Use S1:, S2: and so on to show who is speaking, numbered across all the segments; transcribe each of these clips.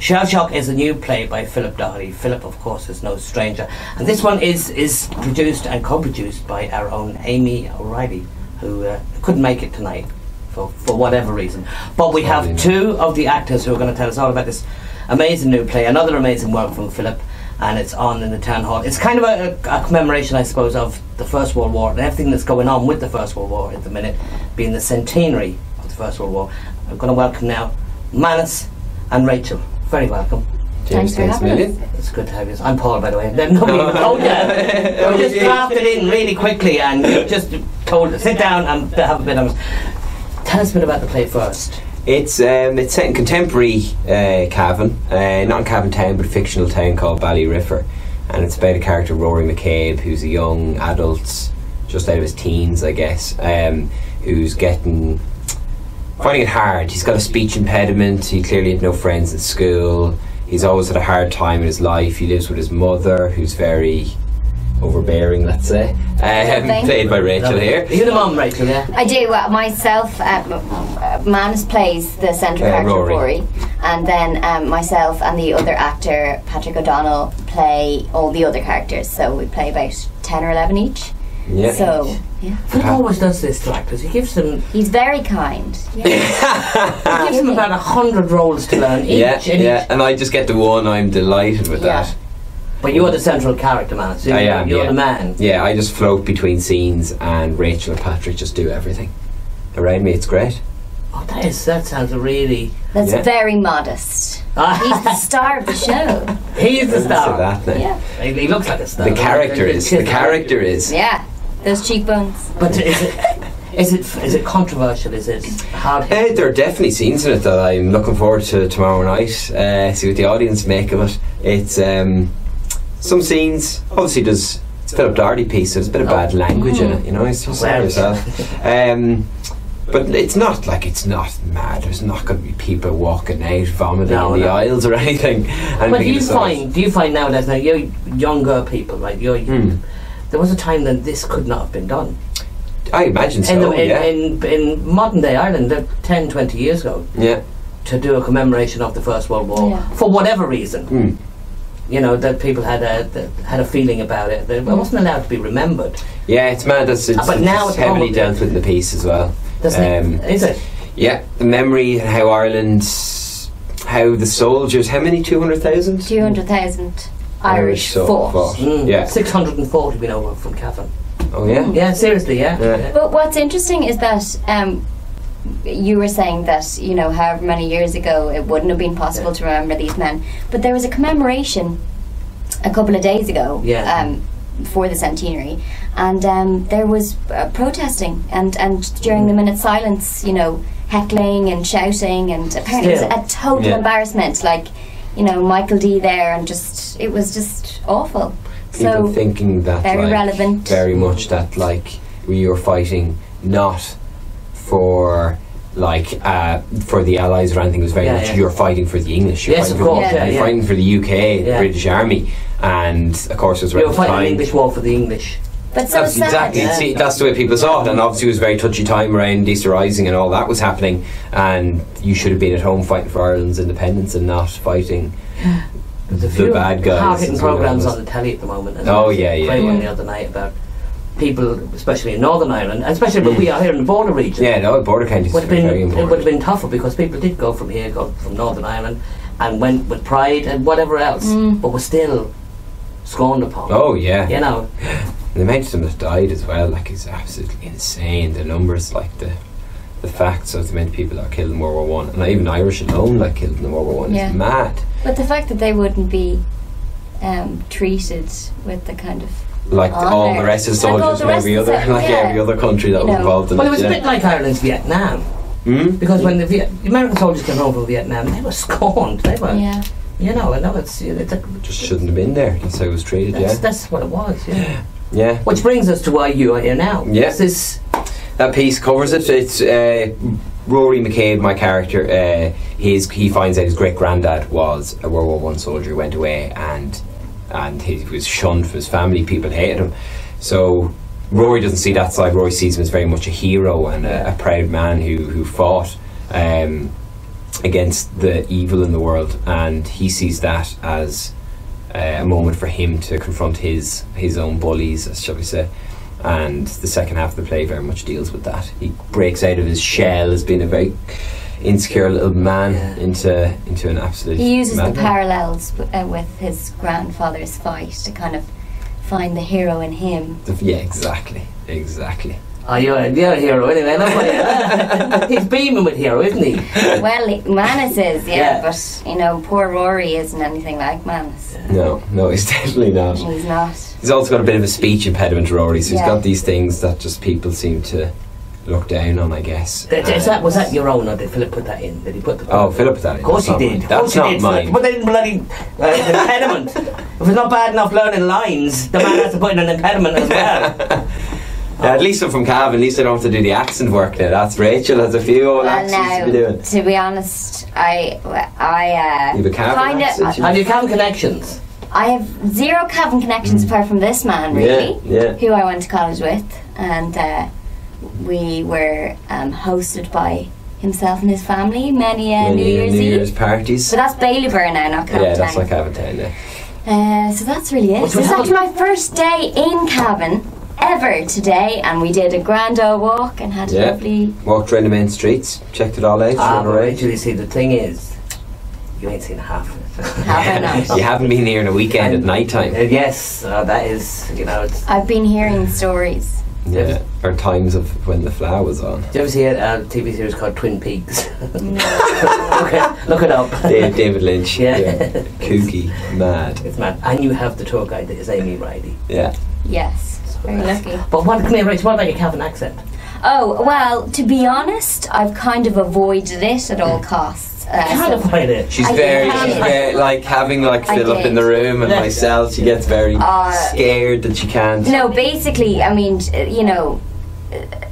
S1: Shell Shock is a new play by Philip Doherty. Philip, of course, is no stranger. And this one is produced and co-produced by our own Amy O'Reilly, who couldn't make it tonight for whatever reason. But we have two of the actors who are going to tell us all about this amazing new play, another amazing work from Philip, and it's on in the Town Hall. It's kind of a commemoration, I suppose, of the First World War and everything that's going on with the First World War at the minute, being the centenary of the First World War. I'm going to welcome now Manus and Rachel. Very welcome.
S2: Thanks for having us.
S1: It's good to have you. I'm Paul, by the way. Nobody even told you. We just drafted in really quickly and just told sit down and have a bit of. Tell us a bit about the play first.
S3: It's set in contemporary Cavan, not in Cavan town, but a fictional town called Ballyriffer, and it's about a character, Rory McCabe, who's a young adult, just out of his teens, I guess, who's finding it hard. He's got a speech impediment. He clearly had no friends at school. He's always had a hard time in his life. He lives with his mother, who's very overbearing, let's say. Played by Rachel here.
S1: You're the mum, Rachel, yeah?
S2: I do. Myself, Manus plays the central character, Rory, and then myself and the other actor, Patrick O'Donnell, play all the other characters. So we play about 10 or 11 each.
S3: Yeah.
S2: So, yeah.
S1: Philip always does this to actors. He gives them...
S2: He's very kind. Yeah.
S1: He gives them about 100 roles to learn each.
S3: And I just get the one. I'm delighted with that.
S1: But you're the central character, man. So
S3: I am,
S1: you're the man.
S3: Yeah, I just float between scenes and Rachel and Patrick just do everything around me. It's great.
S1: Oh, that sounds really...
S2: That's very modest. He's the star of the show.
S1: He's the star.
S3: That now.
S2: Yeah.
S1: He looks like a star.
S3: The character is.
S2: Yeah, those cheekbones.
S1: But is it controversial? Is it hard?
S3: There are definitely scenes in it that I'm looking forward to tomorrow night. See what the audience make of it. It's some scenes. Obviously, it's a Philip Doherty piece, so there's a bit of bad language in it. You know, it's just yourself. But it's not mad. There's not going to be people walking out vomiting in the aisles or anything.
S1: But do you find nowadays, now you're younger people, right? There was a time that this could not have been done.
S3: I imagine so.
S1: In modern day Ireland, 10, 20 years ago, to do a commemoration of the First World War for whatever reason. You know, that people had a feeling about it. It wasn't allowed to be remembered. Yeah,
S3: it's mad. But
S1: now
S3: it's heavily dealt with in the piece as well.
S1: Is it?
S3: Yeah, the memory, how the soldiers, how many? 200,000?
S2: 200,000 Irish fought.
S3: Yeah,
S1: 640 been over from Cavan.
S3: Oh yeah?
S1: Yeah, seriously, yeah.
S2: But what's interesting is that you were saying that, you know, however many years ago it wouldn't have been possible to remember these men, but there was a commemoration a couple of days ago for the centenary, and there was protesting and during the minute silence, you know, heckling and shouting, and apparently it was a total embarrassment, like, you know, Michael D there, and it was just awful.
S3: People thinking that
S2: very relevant,
S3: very much that like we were fighting not for for the Allies or anything. It was very much you're fighting for the English. You're fighting for the UK, the British Army, and of course it was
S1: you're fighting the English war for the English.
S2: But so
S3: exactly. See, that's the way people saw it, and obviously it was a very touchy time around Easter Rising and all that was happening, and you should have been at home fighting for Ireland's independence and not fighting the bad guys.
S1: Hard-hitting programmes on the telly at the moment. One the other night about people, especially in Northern Ireland, especially when we are here in the border region.
S3: Yeah, no, border counties are very important.
S1: It would have been tougher because people did go from Northern Ireland and went with pride and whatever else, but were still scorned upon.
S3: Oh yeah,
S1: you know.
S3: The amount of them that died as well, like, is absolutely insane. The numbers, like the facts of the amount of people that were killed in World War One, and not even Irish alone, like, killed in World War One, is mad.
S2: But the fact that they wouldn't be treated with the kind of
S3: all the rest of the soldiers from every other every other country that was involved in it.
S1: Well, it was a bit like Ireland's Vietnam, because when the American soldiers came home from Vietnam, they were scorned. They were, you know, and now it's
S3: just shouldn't have been there. That's how it was treated.
S1: That's what it was.
S3: Yeah.
S1: Which brings us to why you are here now.
S3: Yeah. That piece covers it. It's Rory McCabe, my character. He finds out his great granddad was a World War One soldier who went away, and he was shunned from his family. People hated him. So Rory doesn't see that side. Rory sees him as very much a hero and a proud man who fought. against the evil in the world, and he sees that as a moment for him to confront his own bullies, shall we say. And the second half of the play very much deals with that. He breaks out of his shell as being a very insecure little man into an absolute.
S2: He uses
S3: madman.
S2: the parallels with his grandfather's fight to kind of find the hero in him.
S3: Yeah, exactly.
S1: Oh, you're a hero anyway. That's he's beaming with hero, isn't he?
S2: Well, Manus is, but you know, poor Rory isn't anything like Manus.
S3: No, he's definitely not.
S2: He's not.
S3: He's also got a bit of a speech impediment, Rory. So he's
S2: Yeah.
S3: got these things that just people seem to look down on, I guess.
S1: Was that your own, or did Philip put that in? Did he put the?
S3: Oh, Philip put that in.
S1: Of course he did.
S3: That's not mine.
S1: But they didn't bloody impediment. If it's not bad enough learning lines, the man has to put in an impediment as well.
S3: Yeah, at least I'm from Cavan. At least I don't have to do the accent work now. That's Rachel has a few old accents to be doing.
S2: To be honest, I
S3: You have a Cavan accent?
S1: And you have connections.
S2: I have zero Cavan connections apart from this man, really,
S3: Yeah.
S2: who I went to college with, and we were hosted by himself and his family many New Year's Eve
S3: parties.
S2: So that's Bailyburn now, not Cavan.
S3: Yeah, that's like Cavan Town, yeah.
S2: So that's really it.
S1: What's
S2: This is
S1: happened?
S2: actually my first day in Cavan ever today, and we did a grand old walk and had a lovely.
S3: Walked around the main streets, checked it all out.
S1: But Rachel, you see, the thing is, you ain't seen half of it.
S2: Have I not?
S3: You haven't been here on a weekend at night time.
S1: Yes, that is, it's.
S2: I've been hearing stories.
S3: Yeah, or times of when the flower was on.
S1: Did you ever see a TV series called Twin Peaks?
S2: No.
S1: Look it up.
S3: David Lynch.
S1: Yeah.
S3: Kooky, mad.
S1: It's mad. And you have the tour guide that is Amy Riley.
S3: Yeah.
S2: Yes, very lucky.
S1: But come here, Rachel, what about your Cavan accent?
S2: Oh, well, to be honest, I've kind of avoided it at all costs.
S1: Can't avoid it.
S3: She's
S2: I
S3: very,
S2: did.
S3: like having like
S2: I
S3: Philip
S2: did.
S3: in the room and myself. She gets very scared that she can't.
S2: No, basically, I mean, you know,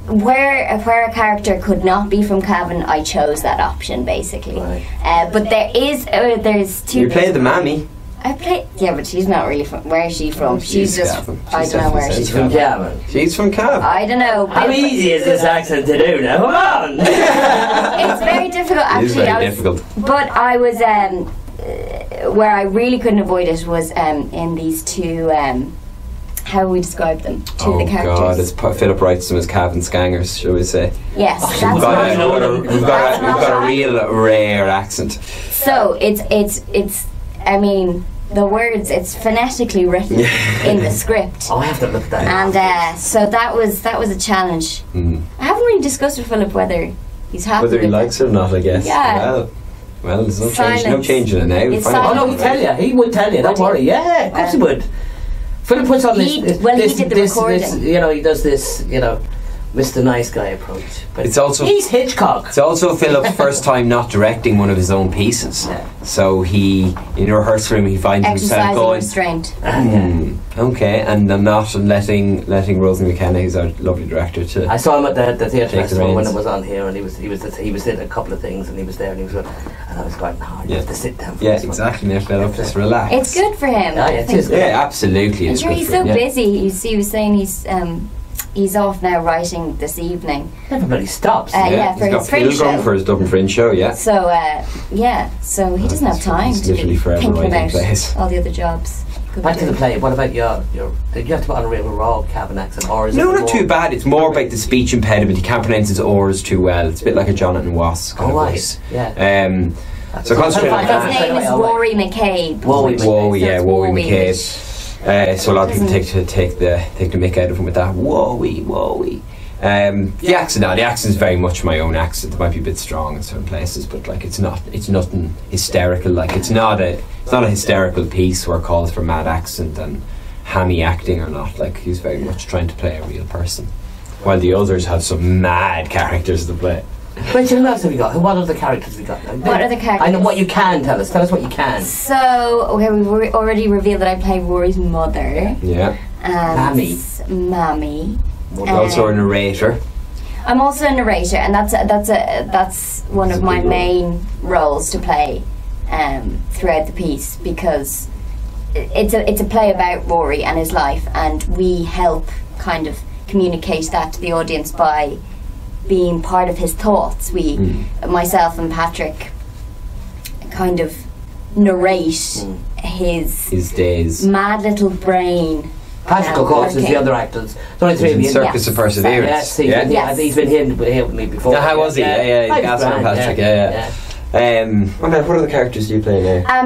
S2: where a character could not be from Cavan, I chose that option basically.
S1: Right.
S2: But there's two.
S3: You played the mammy.
S2: I play. Yeah, but she's not really from. Where is she from? She's just.
S3: Cavan.
S2: I don't know where
S3: definitely
S2: she's
S1: She's from Cavan.
S3: She's from Cavan.
S2: I don't know.
S1: How easy is this accent to do now? Come on!
S2: It's very difficult,
S3: It is
S2: actually.
S3: very difficult.
S2: But I was where I really couldn't avoid it was in these two. How we describe them? Two of the characters.
S3: God, as Philip writes them as Cavan Scangers, shall we say?
S2: Yes,
S1: Oh,
S2: that's
S3: We've
S2: right.
S3: got a real rare accent.
S2: So it's. I mean, the words. It's phonetically written in the script.
S1: Oh, I have to look at that.
S2: And so that was a challenge.
S3: Mm.
S2: I haven't really discussed with Philip whether he's happy
S3: Whether he
S2: with
S3: likes it or not, I guess.
S2: Yeah.
S3: Well, there's no
S2: Silence.
S3: change in it now.
S2: It's
S3: Fine.
S1: Oh no, he'll tell you. He would tell you. Don't worry. Yeah, of course he would. Philip puts on
S2: He did the recording.
S1: he does this, Mr. Nice Guy approach. But
S3: It's also
S1: he's Hitchcock.
S3: It's also Philip's first time not directing one of his own pieces.
S1: Yeah.
S3: So in a rehearsal room, he finds himself
S2: exercising
S3: going,
S2: restraint.
S3: okay, and I'm not letting Rosie McKenna, who's our lovely director, to.
S1: I saw him at the theatre
S3: Take the
S1: festival when
S3: reins.
S1: it was on here, and he was in a couple of things, and he was there, and he was going, and I was going, no, you have to sit down. For
S3: Yeah,
S1: this one."
S3: exactly. Now Philip, just relax.
S2: It's good for him.
S1: Yeah, it is good.
S3: Yeah, absolutely.
S2: I'm
S3: It's
S2: sure
S3: good
S2: he's
S3: for
S2: so
S3: him, yeah.
S2: busy. You see, he was saying he's off now writing this evening.
S1: Everybody stops.
S2: Yeah, for
S3: he's got
S2: his Fringe
S3: Pilgrim
S2: show.
S3: for his Dublin Fringe show. Yeah.
S2: So so he doesn't have time
S3: He's
S2: to
S3: literally
S2: be
S3: forever
S2: thinking
S3: writing
S2: about
S3: plays.
S2: all the other jobs. Could
S1: Back
S2: be
S1: to the
S2: doing.
S1: play. What about your? Did you have to put on a real raw Cavan accent, or is
S3: No,
S1: it
S3: not too bad. It's more about the speech impediment. He can't pronounce his R's too well. It's a bit like a Jonathan Wass kind
S1: Oh,
S3: of
S1: right.
S3: voice.
S1: Yeah.
S3: So concentrate on
S2: His
S3: that.
S2: name is Rory McCabe.
S1: Wowie
S3: Wowie, yeah,
S2: So it's
S3: Wowie
S2: Wowie,
S3: McCabe. So a lot of people take the mick out of him with that. Wowie. The accent is very much my own accent. It might be a bit strong in certain places, but like it's nothing hysterical. Like it's not a hysterical piece where it calls for mad accent and hammy acting or not. Like he's very much trying to play a real person, while the others have some mad characters to play.
S1: Rachel, who else have we got? What other characters have we got?
S2: What other characters?
S1: I know what you can tell us. Tell us what you can.
S2: So we've already revealed that I play Rory's mother.
S3: Yeah.
S2: And Mammy.
S3: Also a narrator.
S2: I'm also a narrator, and that's one of my main roles to play throughout the piece, because it's a play about Rory and his life, and we help kind of communicate that to the audience by being part of his thoughts. Myself and Patrick, kind of narrate his
S3: days.
S2: mad little brain.
S1: Patrick, of course, is the other actor. There's only three of you.
S3: Circus of Perseverance.
S1: Yes, he's been here with me before.
S3: How was he? Yeah. Gaspar and Patrick. Yeah. What other characters do you play now?
S2: I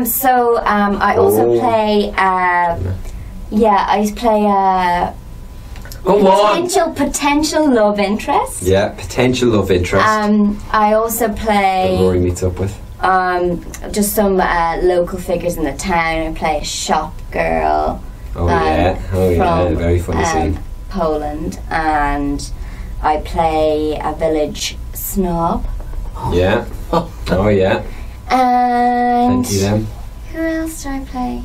S2: also play. I play potential love interest.
S3: Yeah, potential love interest.
S2: I also play.
S3: That Rory meets up with.
S2: Just some local figures in the town. I play a shop girl.
S3: From, very funny scene.
S2: Poland, and I play a village snob.
S3: Yeah. Oh yeah.
S2: And
S3: Thank you, them.
S2: Who else do I play?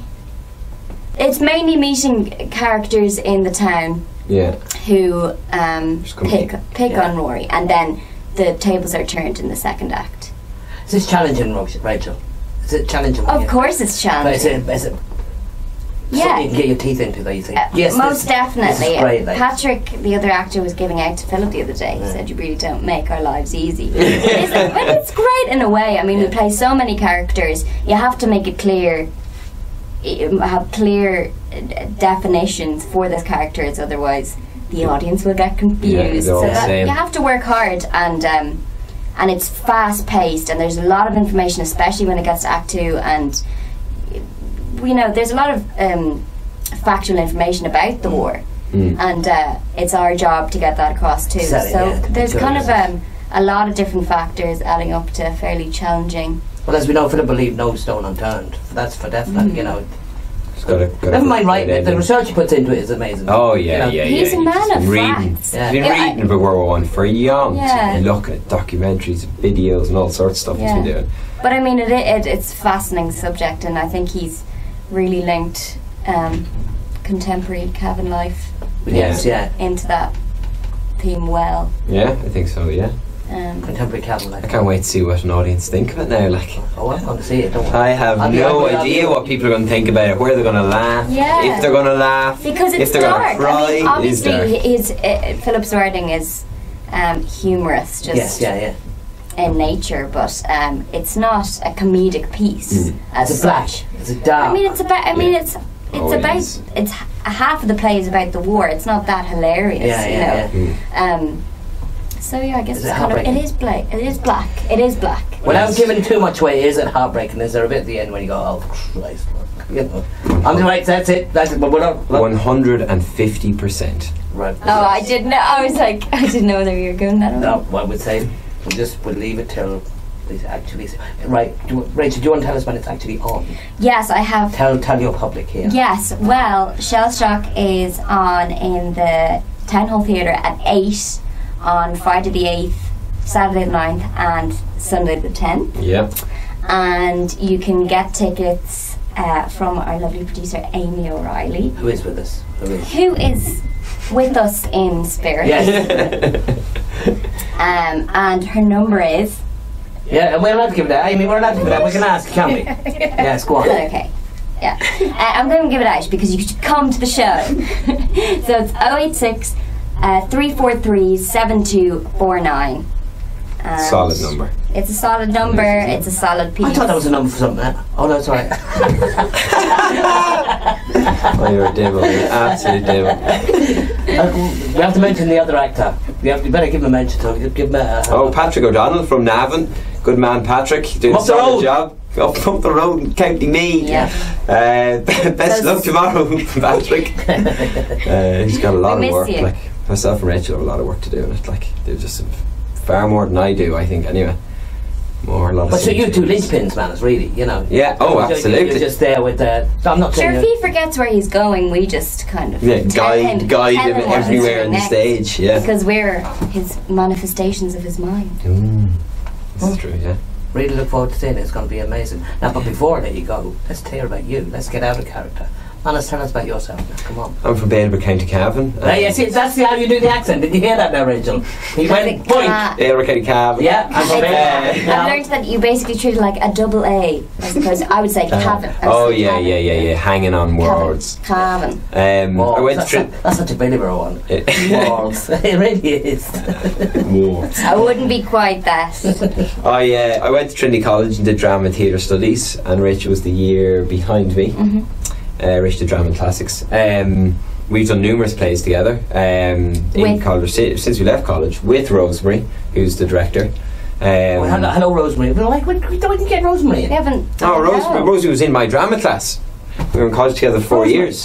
S2: It's mainly meeting characters in the town.
S3: Yeah.
S2: Who pick on Rory, and then the tables are turned in the second act.
S1: Is this challenging, Rachel? Is it challenging?
S2: Of course, it's challenging.
S1: But is it
S2: yeah.
S1: You can get your teeth into that, you think? Yes,
S2: most definitely.
S1: This is great,
S2: Patrick, the other actor, was giving out to Philip the other day. He said, "You really don't make our lives easy." But it's great in a way. I mean, we play so many characters. You have to make it clear, have clear definitions for those characters. Otherwise, the audience will get confused. So you have to work hard, and it's fast paced, and there's a lot of information, especially when it gets to Act 2, and there's a lot of factual information about the war, and it's our job to get that across too. There's kind of a lot of different factors adding up to fairly challenging.
S1: Well, as we know, Philip will leave no stone unturned. That's for definite,
S3: Never
S1: mind writing it. The research he puts into it is amazing.
S3: Oh yeah.
S2: He's a man of facts.
S3: He's been reading about World War I for young. And looking at documentaries, videos, and all sorts of stuff he's been doing.
S2: But I mean, it's a fascinating subject, and I think he's really linked contemporary Cavan life into that theme well.
S3: Yeah, I think so, yeah.
S1: Contemporary Cavan life.
S3: I can't wait to see what an audience think of it now.
S1: I'm going to see it, don't worry.
S3: I have no idea what people are going to think about it, where they're going to laugh, if they're going to laugh,
S2: because it's
S3: if they're going to cry.
S2: I mean, obviously, Philip's writing is humorous, just in nature, but it's not a comedic piece.
S1: It's black. It's a dark.
S2: I mean, it's about. I mean, it's it's half of the play is about the war. It's not that hilarious, So I guess it is black. It is black. It is black.
S1: Without giving too much away, is it heartbreaking? Is there a bit at the end when you go, "Oh Christ"? I'm right. That's it. But we're not.
S3: 150%.
S1: Right.
S2: Oh, I didn't know. I was like, I didn't know whether you were going that.
S1: No, I would say we'll leave it till it's actually right. Rachel, do you want to tell us when it's actually on?
S2: Yes, I have.
S1: Tell your public here.
S2: Yes. Well, SHELLSHOCK is on in the Town Hall Theatre at 8 on Friday the 8th, Saturday the 9th, and Sunday the 10th.
S3: Yep.
S2: And you can get tickets from our lovely producer Amy O'Reilly,
S1: who is with us.
S2: Who is with us in spirit.
S1: Yes.
S2: And her number is.
S1: Yeah, we're allowed to give it out. Amy, we're allowed to give it out. We can ask, can't we? Yes, go on.
S2: Okay. Yeah. I'm going to give it out because you should come to the show. So it's 086 343 7249.
S3: Solid number.
S2: It's a solid number. It's a solid piece.
S1: I thought that was a number for something. Oh no, sorry.
S3: Oh, you're a devil. You're an absolute devil.
S1: We have to mention the other actor. You better give him a mention. So give him
S3: Patrick O'Donnell from Navan. Good man, Patrick. Doing a solid job. Up the road in County Meath.
S2: Yeah.
S3: Best luck tomorrow, Patrick. He's got a lot of work. Like myself and Rachel have a lot of work to do. They're just far more than I do, I think. Anyway. But so you two linchpins, Manus, really, Yeah, absolutely.
S1: You're just there with the. I'm not saying.
S2: Sure, if he forgets where he's going, we just kind of
S3: guide him everywhere on the stage. Yeah,
S2: because we're his manifestations of his mind.
S3: That's true. Yeah.
S1: Really look forward to seeing it. It's going to be amazing. Now, but before I let you go, let's hear about you. Let's get out of character. Manus, tell us about yourself now, come on.
S3: I'm from Aylmer, County Cavan.
S1: Yes, that's how you do the accent. Did you hear that now, Rachel? He went, point.
S3: Aylmer, County Cavan.
S1: Yeah, I'm from
S2: I've learned that you basically treat it like a double A, as opposed to, I would say Cavan.
S3: Oh, yeah, hanging on words.
S2: Cavan.
S3: I went
S1: that's such a Billyborough one. Words. It really is.
S3: Words.
S2: I wouldn't be quite that.
S3: I went to Trinity College and did drama and theatre studies, and Rachel was the year behind me. Rachel did drama and classics. We've done numerous plays together in college since we left college with Rosemary, who's the director.
S1: Hello, Rosemary. We didn't get Rosemary.
S2: We haven't.
S3: Rosemary was in my drama class. We were in college together for 4 years.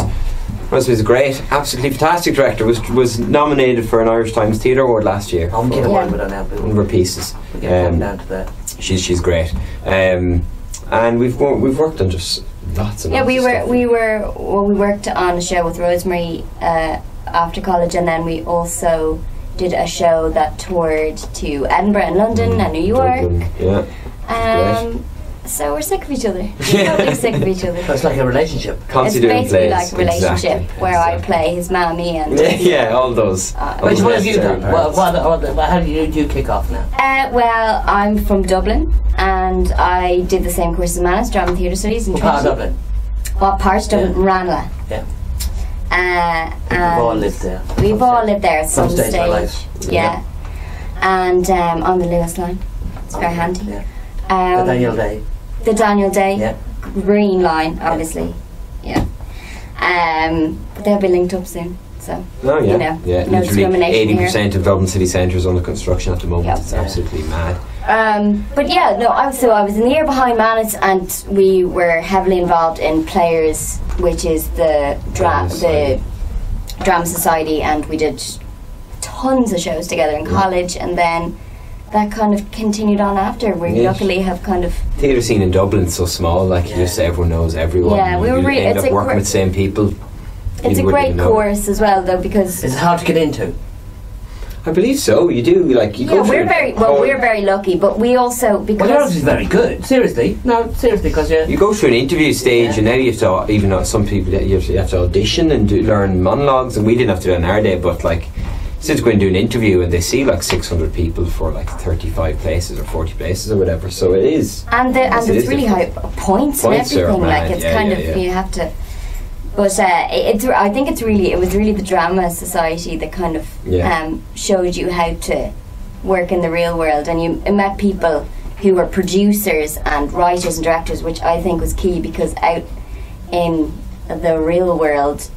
S3: Rosemary was great, absolutely fantastic director. Was nominated for an Irish Times Theatre Award last year.
S1: I'm getting one with her now.
S3: One of her pieces.
S1: We're getting down to that.
S3: She's great. And we've worked on just lots of
S2: we
S3: stuff.
S2: we worked on a show with Rosemary after college, and then we also did a show that toured to Edinburgh and London and New York.
S3: Dublin, yeah.
S2: So we're sick of each other. We're totally sick of each other.
S1: It's like a relationship.
S3: Constantly
S2: It's
S3: doing
S2: basically
S3: plays.
S2: like a relationship where I play his mammy and
S3: yeah, all those.
S1: Which one have you done? How do you kick off now?
S2: Well, I'm from Dublin, and I did the same course as Manus, drama and theatre studies in
S1: What part of
S2: Trinity.
S1: Dublin?
S2: What part of Dublin? Ranelagh.
S1: Yeah.
S2: We've
S1: all lived there.
S2: We've all lived there at some
S1: stage of our life.
S2: Yeah. And on the Lewis line. It's very handy.
S1: Yeah. The Daniel Day.
S2: The Daniel Day.
S1: Yeah.
S2: Green line, obviously. Yeah. But they'll be linked up soon. So,
S3: Oh yeah,
S2: you know,
S3: yeah.
S2: no discrimination
S3: 80% of Dublin city centre is under construction at the moment.
S2: Yep.
S3: It's absolutely mad.
S2: But yeah, no. I was in the year behind Manus, and we were heavily involved in Players, which is the drama society, and we did tons of shows together in college, and then that kind of continued on after. We luckily have kind of
S3: Theatre scene in Dublin's so small, like just everyone knows everyone.
S2: Yeah, we were
S3: you end
S2: it's
S3: up
S2: a
S3: working with the same people.
S2: It's a great course as well, though, because
S1: Is it hard to get into?
S3: I believe so. You do you go.
S2: we're very lucky, but we also because
S1: Well, you're obviously very good. Seriously, because
S3: You go through an interview stage, and now you have to. Even though some people you have to audition and learn monologues, and we didn't have to do it in our day. But since going to do an interview, and they see 600 people for 35 places or 40 places or whatever, so it is.
S2: And it's really high points and everything. You have to. But I think it was really the drama society that kind of showed you how to work in the real world, and you met people who were producers and writers and directors, which I think was key, because out in the real world,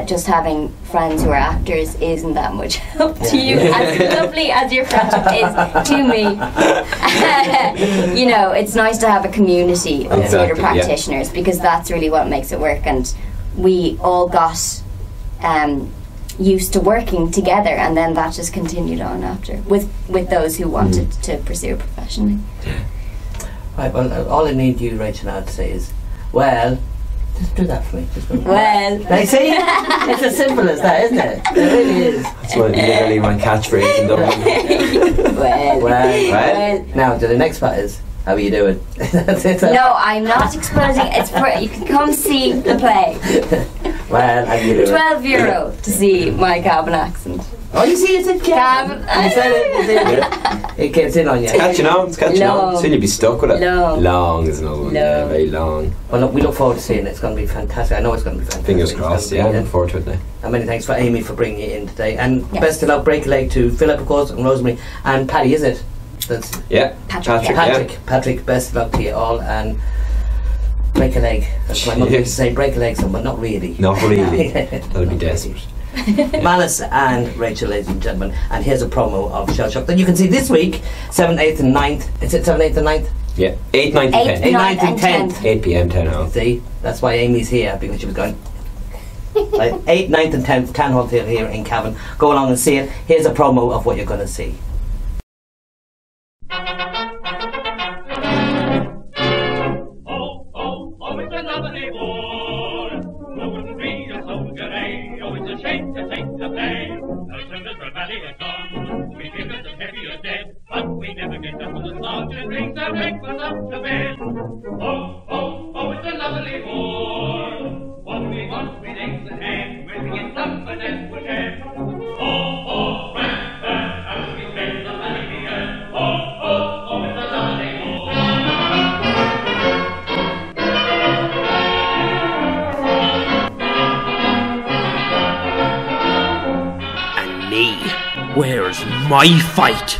S2: just having friends who are actors isn't that much help to you. As lovely as your friendship is to me, it's nice to have a community of theatre practitioners, because that's really what makes it work. And we all got used to working together, and then that just continued on after with those who wanted to pursue it professionally.
S1: Right, well, all I need you, Rachel, now to say is, well, just do that for me.
S2: Well,
S1: I see, it's as simple as that, isn't it? It really is.
S3: That's literally my catchphrase in Dublin.
S2: well.
S1: Now, the next part is, how are you doing? That's it.
S2: No, I'm not exposing. You can come see the play.
S1: Well, how are you doing?
S2: €12 to see my Cavan accent.
S1: Oh, you see, it's in Cavan. You said it. It gets in on you.
S3: It's catching on. Soon you'll be stuck with it. Long is another one. Yeah, very long.
S1: Well, look, we look forward to seeing it. It's going to be fantastic. I know it's going to be fantastic.
S3: Fingers crossed. Yeah, looking forward to it now.
S1: And many thanks for Amy for bringing it in today. And best of luck, break a leg to Philip, of course, and Rosemary and Paddy. Is it? Patrick, best of luck to you all, and break a leg. That's my mother used to say, break a leg, but not really.
S3: Not really. That'll be desperate.
S1: Manus and Rachel, ladies and gentlemen, and here's a promo of SHELLSHOCK that you can see this week, 7th, 8th and 9th. Is it 7th, 8th and 9th?
S3: Yeah, 8th, 9th and 10th.
S1: 8th, 9th and 10th.
S3: 8 p.m, 10 hours.
S1: See, that's why Amy's here, because she was going. Right, 8th, 9th and 10th, Town Hall Theatre here in Cavan. Go along and see it. Here's a promo of what you're going to see.
S4: Breakfast up to bed. Oh, oh, oh, it's a lovely war. What we want And me, where's my fight?